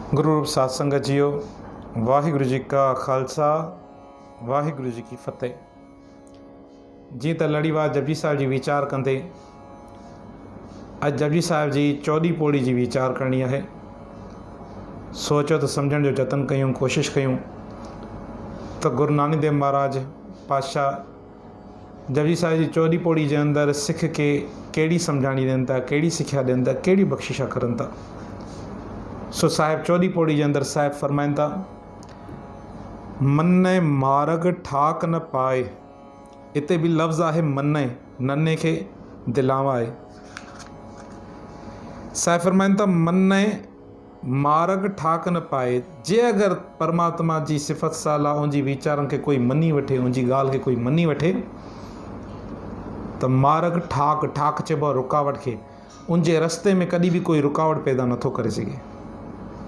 गुरु रूप साध संगत जियो, वाहिगुरु जी का खालसा वाहिगुरु जी की फतेह। जी त लड़ीवार जपजी साहिब जी वीचार कंदे अज जपजी साहिब जी 14 पौड़ी जी वीचार करनी है। सोचो तो समझण जो जतन कयूं, कोशिश कयूं तो गुरु नानक देव महाराज पातशाह जपजी साहिब जी 14 पौड़ी के अंदर सिख के केड़ी समझाणी देन था, केड़ी सिख्या देन था, केड़ी बख्शिशा करन था। सो साहिब 14 पौड़ी के अंदर साहिब फरमाइन था, मन्ने मार्ग ठाक न पाए। इते भी लफ्ज़ है मन्ने, नन्ने के दिलावा है। साहिब फरमाइन था, मन्ने मार्ग ठाक न पाए। जे अगर परमात्मा जी सिफ़त साला उनजी वीचारन के कोई मनी वठे, उनजी गाल के कोई मनी वठे तो मार्ग ठाक ठाक चइबो रुकावट के, उनजे रस्ते में कभी भी कोई रुकावट पैदा नथो करे सके।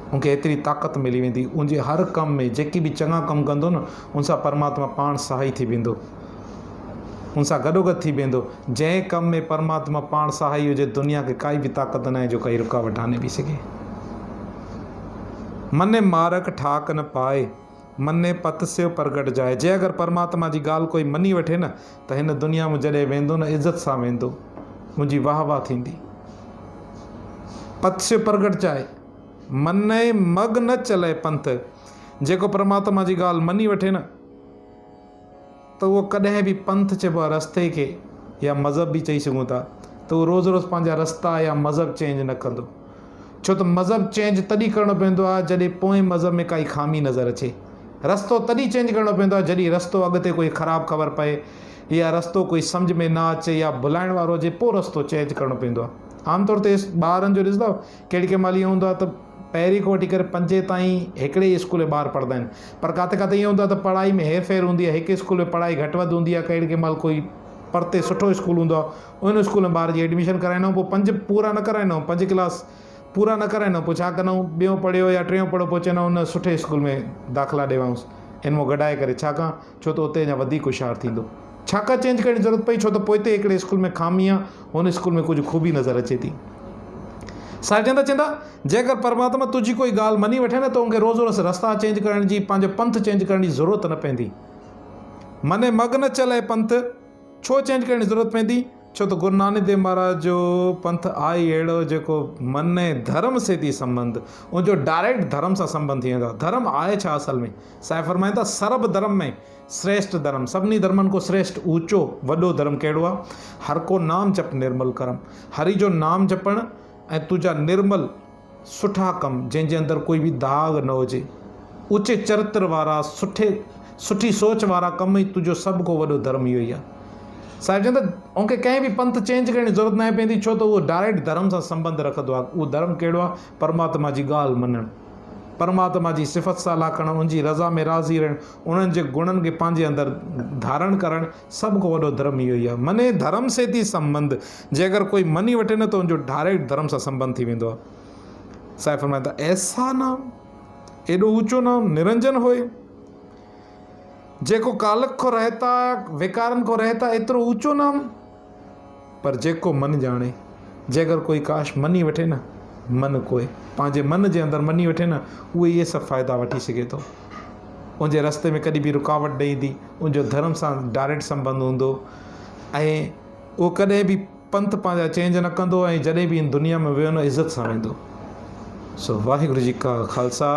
उनके एतरी ताक़त मिली वेंदी, उनजे हर कम में जेकी भी चङा कम कंदो न उनसां परमात्मा पाण सहाय थी वेंदो, उनसां गॾोगॾु थी वेंदो। जंहिं कम में परमात्मा पाण सहाय हुजे, दुनिया के काई भी ताक़त न आहे जो काई रुकावट आने भी सके। मने मार्ग ठाक न पाए, मने पत से प्रगट जाए। जे अगर परमात्मा जी गाल कोई मनी वठे न तो हिन दुनिया में जॾहिं वेंदो न इज़त सां वेंदो, मुंहिंजी वाह वाह थींदी। पत से प्रगट जाए, मने मग न चले पंथ। जेको परमात्मा जी गाल मनी वठे न तो वो कॾहिं भी पंथ चइबो आहे रस्ते के, या मज़हब भी चई सघूं था, तो वो रोज़ रोज़ पंहिंजा रस्ता या मज़हब चेंज न कंदो। छो तो मज़हब चेंज तॾहिं करिणो पवंदो आहे जॾहिं पोइ मज़हब में काई खामी नज़र अचे। रस्तो तॾहिं चेंज करिणो पवंदो आहे जॾहिं रस्तो अॻिते कोई ख़राबु ख़बर पए, या रस्तो कोई सम्झ में ना अचे, या भुलाइण वारो हुजे, पोइ रस्तो चेंज करिणो पवंदो आहे। आमतौर ते ॿारनि जो ॾिसंदव केॾी कंहिं महिल ईअं हूंदो आहे त पहिरीं खां वठी करे 5 ताईं हिकिड़े ई स्कूल में ॿार पढ़ंदा आहिनि, पर काथे काथे ईअं हूंदो आहे त पढ़ाई में हेर फेर हूंदी आहे। हिकु स्कूल में पढ़ाई घटि वधि हूंदी आहे, केॾी कंहिं महिल कोई परते सुठो स्कूल हूंदो आहे, उन स्कूल में ॿार जी एडमिशन कराईंदा, पोइ 5 पूरा न कराईंदा, 5 क्लास पूरा न कराईंदा, पोइ छा कंदा, ॿियों पढ़ियो या टियों पढ़ियो, पोइ चवंदा उन सुठे स्कूल में दाख़िला ॾियऊंसि इन मां गॾाए करे। छाकाणि छो त उते अञा वधीक होशियारु थींदो। छाकाणि चेंज करण जी ज़रूरत पई, छो त पोइ हिते हिकिड़े स्कूल में खामी आहे, हुन स्कूल में कुझु ख़ूबी नज़र अचे थी। साहिब चवंदा जे अगर परमात्मा तुझी कोई गाल मनी वठे न तो उनखे रोज़ रोज़ रस्ता चेंज करण जी, पंहिंजो पंथ चेंज करण जी ज़रूरत न पवंदी। मने मग न चले पंथ, छो चेंज करण जी ज़रूरत पवंदी? छो तो गुरु नानक देव महाराज जो पंथ आई अहिड़ो जेको मन धर्म से थी संबंध, उनजो डायरेक्ट धर्म सां संबंध थी वेंदो। धर्म आहे छा असल में? साहिब फरमाइनि था, सर्व धर्म में श्रेष्ठ धर्म, सभिनी धर्मनि को श्रेष्ठ ऊंचो वॾो धर्म कहिड़ो आहे? हर को नाम जप निर्मल करम। हरि जो नाम जपण ऐं तुंहिंजा निर्मल सुठा कम, जंहिंजे अंदर कोई भी दाग न हुजे, ऊचे चरित्र वारा, सुठी सोच वारा कम ई तुंहिंजो सभ को वॾो धर्म इहो ई आहे। साहिब चवंदा उनखे कंहिं भी पंथ चेंज करण जी ज़रूरत न पवंदी, छो तो उहो डायरेक्ट धर्म सां संबंध रखंदो आहे। उहो धर्म कहिड़ो आहे? परमात्मा जी ॻाल्हि मञणु, परमात्मा जी सिफ़त साला करणु, उनजी रज़ा में राज़ी रहणु, उन्हनि जे गुणनि खे पंहिंजे अंदरि धारण करणु, सभ खां वॾो धर्म इहो ई आहे। मने धर्म से थी संबंध। जे अगर कोई मनी वठे न तो उनजो डायरेक्ट धर्म सां संबंध थी वेंदो आहे। साहिब फरमाइनि था, ऐसा नाम, एॾो ऊंचो नाम निरंजन होए, जेको कालक को रहता, विकारन को रहता, एतिरो ऊंचो नाम। पर जेको मन जाने, जे अगर कोई काश मनी वठे न, मन कोई पंहिंजे मन जे अंदरि मनी वठे न, उहो इहे सभु फ़ाइदा वठी सघे थो। उनजे रस्ते में कॾहिं बि रुकावट न ईंदी, उनजो धर्म सां डायरेक्ट संबंध हूंदो, ऐं उहो कॾहिं बि पंथ पंहिंजा चेंज न कंदो, ऐं जॾहिं बि इन दुनिया में वियो न इज़त सां वेंदो। सो वाहिगुरु जी का खालसा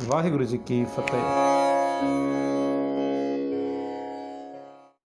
वाहिगुरु जी की फतेह।